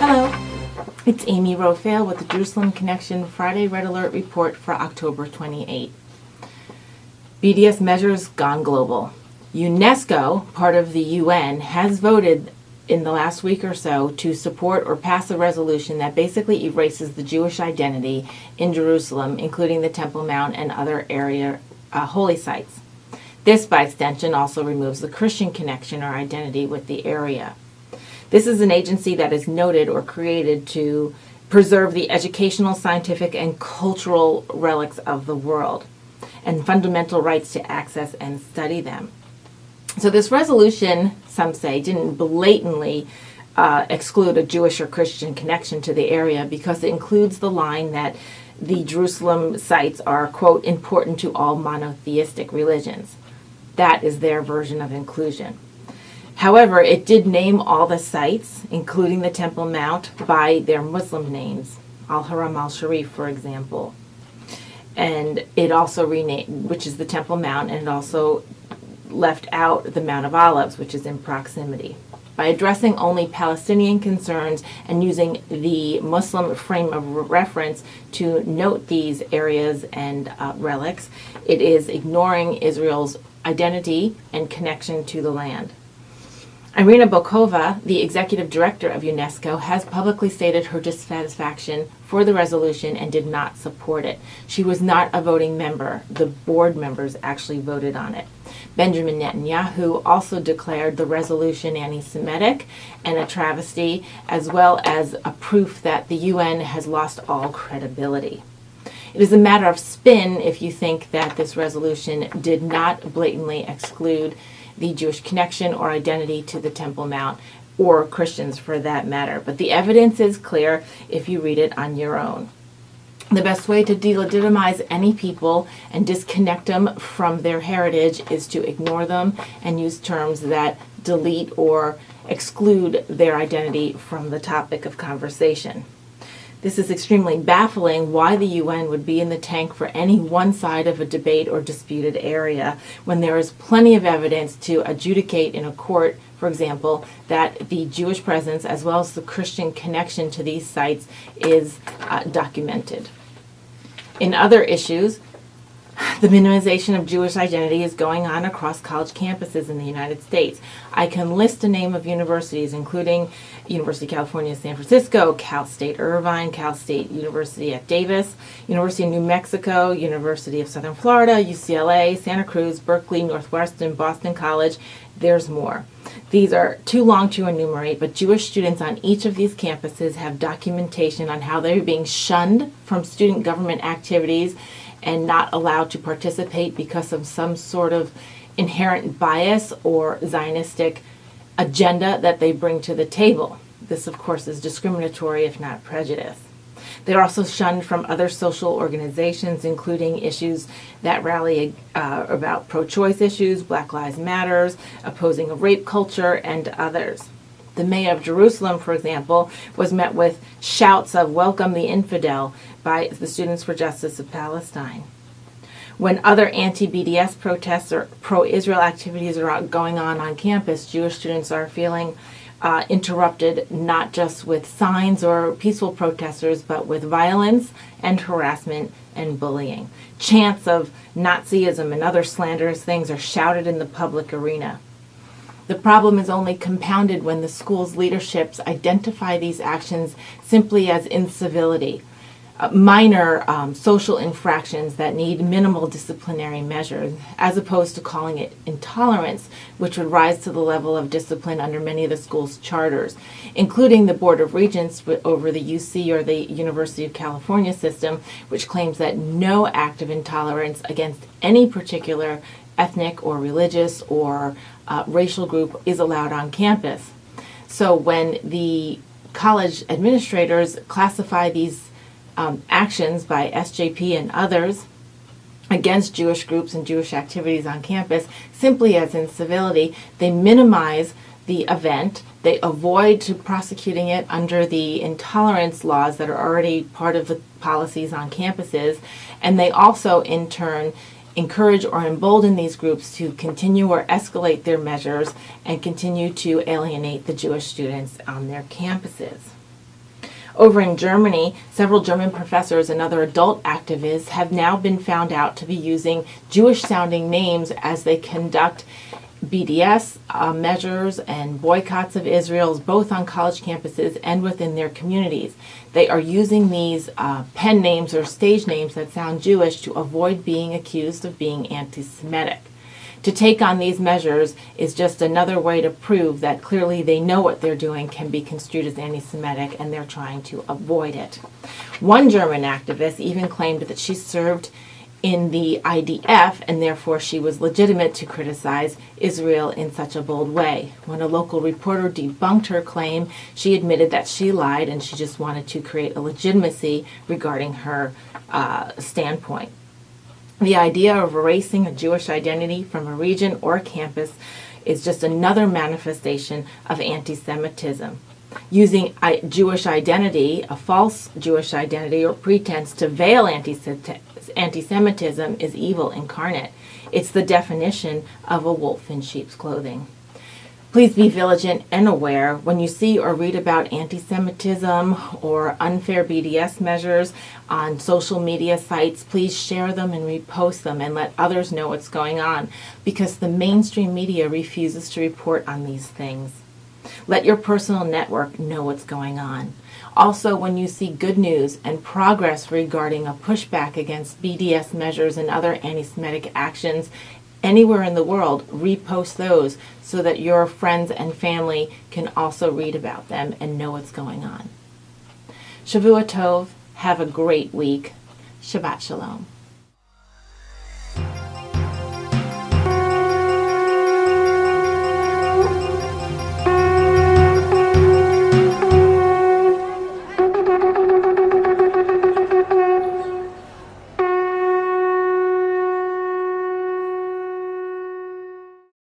Hello, it's Amy Rofale with the Jerusalem Connection Friday Red Alert Report for October 28. BDS measures gone global. UNESCO, part of the UN, has voted in the last week or so to support or pass a resolution that basically erases the Jewish identity in Jerusalem, including the Temple Mount and other area holy sites. This, by extension, also removes the Christian connection or identity with the area. This is an agency that is noted or created to preserve the educational, scientific, and cultural relics of the world and fundamental rights to access and study them. So this resolution, some say, didn't blatantly exclude a Jewish or Christian connection to the area because it includes the line that the Jerusalem sites are, quote, important to all monotheistic religions. That is their version of inclusion. However, it did name all the sites, including the Temple Mount, by their Muslim names, Al-Haram al-Sharif, for example. And it also renamed, which is the Temple Mount, and it also left out the Mount of Olives, which is in proximity. By addressing only Palestinian concerns and using the Muslim frame of reference to note these areas and relics, it is ignoring Israel's identity and connection to the land. Irina Bokova, the executive director of UNESCO, has publicly stated her dissatisfaction for the resolution and did not support it. She was not a voting member. The board members actually voted on it. Benjamin Netanyahu also declared the resolution anti-Semitic and a travesty, as well as a proof that the UN has lost all credibility. It is a matter of spin if you think that this resolution did not blatantly exclude the Jewish connection or identity to the Temple Mount, or Christians for that matter. But the evidence is clear if you read it on your own. The best way to delegitimize any people and disconnect them from their heritage is to ignore them and use terms that delete or exclude their identity from the topic of conversation. This is extremely baffling why the UN would be in the tank for any one side of a debate or disputed area when there is plenty of evidence to adjudicate in a court, for example, that the Jewish presence as well as the Christian connection to these sites is documented. In other issues, the minimization of Jewish identity is going on across college campuses in the United States. I can list a name of universities, including University of California, San Francisco, Cal State Irvine, Cal State University at Davis, University of New Mexico, University of Southern Florida, UCLA, Santa Cruz, Berkeley, Northwestern, Boston College. There's more. These are too long to enumerate, but Jewish students on each of these campuses have documentation on how they're being shunned from student government activities and not allowed to participate because of some sort of inherent bias or Zionistic agenda that they bring to the table. This, of course, is discriminatory, if not prejudice. They're also shunned from other social organizations, including issues that rally about pro-choice issues, Black Lives Matter, opposing a rape culture, and others. The mayor of Jerusalem, for example, was met with shouts of "Welcome the infidel" by the Students for Justice of Palestine. When other anti-BDS protests or pro-Israel activities are going on campus, Jewish students are feeling interrupted not just with signs or peaceful protesters, but with violence and harassment and bullying. Chants of Nazism and other slanderous things are shouted in the public arena. The problem is only compounded when the school's leaderships identify these actions simply as incivility, minor social infractions that need minimal disciplinary measures, as opposed to calling it intolerance, which would rise to the level of discipline under many of the school's charters, including the Board of Regents over the UC or the University of California system, which claims that no act of intolerance against any particular ethnic or religious or racial group is allowed on campus. So when the college administrators classify these actions by SJP and others against Jewish groups and Jewish activities on campus simply as incivility, they minimize the event, they avoid prosecuting it under the intolerance laws that are already part of the policies on campuses, and they also in turn encourage or embolden these groups to continue or escalate their measures and continue to alienate the Jewish students on their campuses. Over in Germany, several German professors and other adult activists have now been found out to be using Jewish-sounding names as they conduct BDS measures and boycotts of Israel, both on college campuses and within their communities. They are using these pen names or stage names that sound Jewish to avoid being accused of being anti-Semitic. To take on these measures is just another way to prove that clearly they know what they're doing can be construed as anti-Semitic and they're trying to avoid it. One German activist even claimed that she served in the IDF and therefore she was legitimate to criticize Israel in such a bold way. When a local reporter debunked her claim, she admitted that she lied and she just wanted to create a legitimacy regarding her standpoint. The idea of erasing a Jewish identity from a region or campus is just another manifestation of anti-Semitism. Using Jewish identity, a false Jewish identity or pretense to veil anti-Semitism is evil incarnate. It's the definition of a wolf in sheep's clothing. Please be vigilant and aware when you see or read about anti-Semitism or unfair BDS measures on social media sites. Please share them and repost them and let others know what's going on, because the mainstream media refuses to report on these things. Let your personal network know what's going on. Also, when you see good news and progress regarding a pushback against BDS measures and other anti-Semitic actions anywhere in the world, repost those so that your friends and family can also read about them and know what's going on. Shavua Tov, have a great week. Shabbat Shalom.